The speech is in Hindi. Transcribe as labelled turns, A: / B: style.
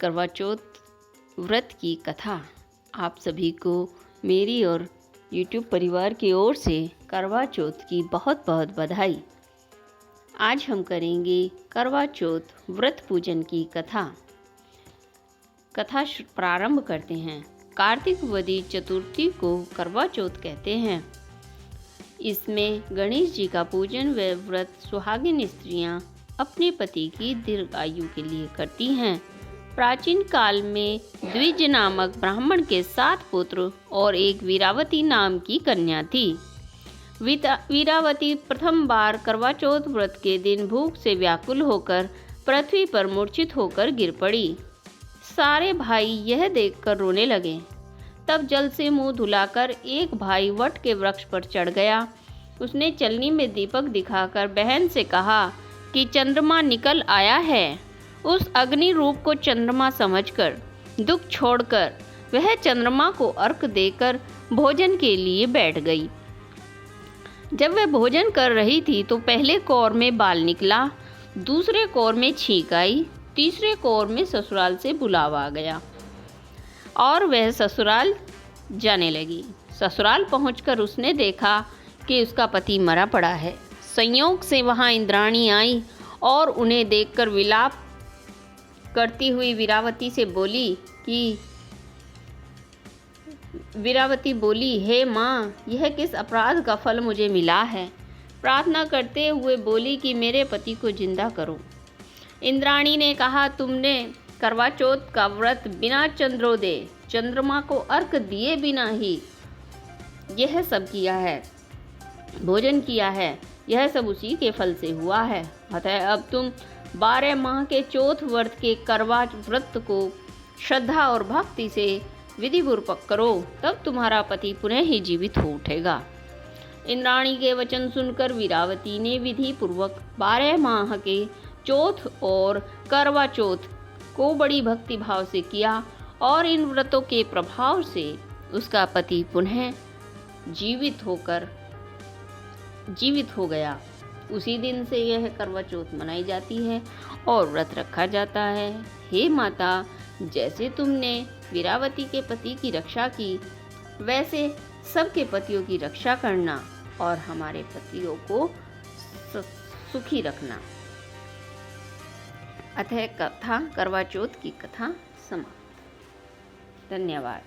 A: करवा चौथ व्रत की कथा। आप सभी को मेरी और YouTube परिवार की ओर से करवा चौथ की बहुत बहुत बधाई। आज हम करेंगे करवा चौथ व्रत पूजन की कथा। प्रारंभ करते हैं। कार्तिक वदी चतुर्थी को करवा चौथ कहते हैं। इसमें गणेश जी का पूजन व व्रत सुहागिन स्त्रियां अपने पति की दीर्घ आयु के लिए करती हैं। प्राचीन काल में द्विज नामक ब्राह्मण के 7 पुत्र और एक वीरावती नाम की कन्या थी। वीरावती प्रथम बार करवा चौथ व्रत के दिन भूख से व्याकुल होकर पृथ्वी पर मूर्छित होकर गिर पड़ी। सारे भाई यह देखकर रोने लगे। तब जल से मुंह धुलाकर एक भाई वट के वृक्ष पर चढ़ गया। उसने चलनी में दीपक दिखाकर बहन से कहा कि चंद्रमा निकल आया है। उस अग्नि रूप को चंद्रमा समझकर दुख छोड़कर वह चंद्रमा को अर्घ देकर भोजन के लिए बैठ गई। जब वह भोजन कर रही थी तो पहले कौर में बाल निकला, दूसरे कौर में छींक आई, तीसरे कौर में ससुराल से बुलावा आ गया और वह ससुराल जाने लगी। ससुराल पहुंचकर उसने देखा कि उसका पति मरा पड़ा है। संयोग से वहां इंद्राणी आई और उन्हें देखकर विलाप करती हुई वीरावती बोली, हे माँ, यह किस अपराध का फल मुझे मिला है। प्रार्थना करते हुए बोली कि मेरे पति को जिंदा करो। इंद्राणी ने कहा, तुमने करवा चौथ का व्रत बिना चंद्रोदय चंद्रमा को अर्घ दिए बिना ही यह सब किया है, भोजन किया है। यह सब उसी के फल से हुआ है। अतः अब तुम 12 माह के चौथ व्रत के करवा व्रत को श्रद्धा और भक्ति से विधिपूर्वक करो, तब तुम्हारा पति पुनः ही जीवित हो उठेगा। इंद्राणी के वचन सुनकर वीरावती ने विधि पूर्वक 12 माह के चौथ और करवा चौथ को बड़ी भक्ति भाव से किया और इन व्रतों के प्रभाव से उसका पति पुनः जीवित हो गया। उसी दिन से यह करवा चौथ मनाई जाती है और व्रत रखा जाता है। हे माता, जैसे तुमने वीरावती के पति की रक्षा की, वैसे सबके पतियों की रक्षा करना और हमारे पतियों को सुखी रखना। अतः कथा करवा चौथ की कथा समाप्त। धन्यवाद।